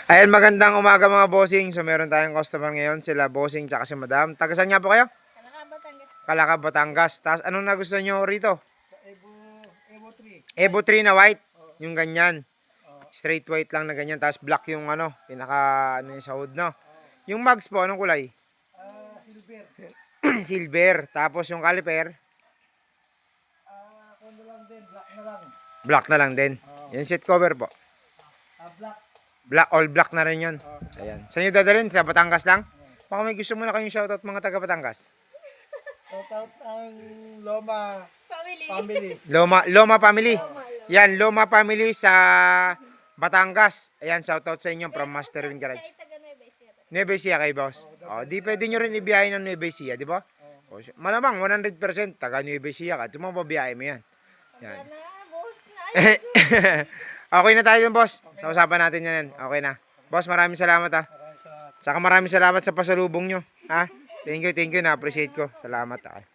Ayan, magandang umaga mga bossing. So meron tayong customer ngayon, sila bossing tsaka si madam. Tagasan niya po kayo? Kalaka, Batangas. Kalaka, Batangas. Tapos anong nagustuhan nyo rito? Evo 3. Evo 3 na white. Yung ganyan. Straight white lang na ganyan. Tapos black yung ano, pinaka ano yung sa hood, no? Yung mugs po, anong kulay? Silver. Silver. Tapos yung caliper, Kondo lang din, black na lang. black na lang din. Yung seat cover po. Black. Black, all black na rin yun. Ayan. Saan nyo dadalhin? Sa Batangas lang? Baka may gusto mo na kayong shoutout mga taga Batangas. Shout out ang Loma Family. family. Loma family. Yan, Loma family sa Batangas. Ayan, shoutout sa inyo from Master Win Garage. Kahit taga Nueva Ecija. Nueva Ecija kay boss. Oh, di pwede nyo rin ibiyahin ng Nueva Ecija, di ba? Oh, malamang 100% taga Nueva Ecija ka. Tumababiyahe mo yan. Yan. Na, boss na. Okay na tayo dun, boss. Sa usapan natin yan. Okay na. Boss, maraming salamat ha. Saka maraming salamat sa pasalubong nyo. Ha? Thank you. Na-appreciate ko. Salamat ha.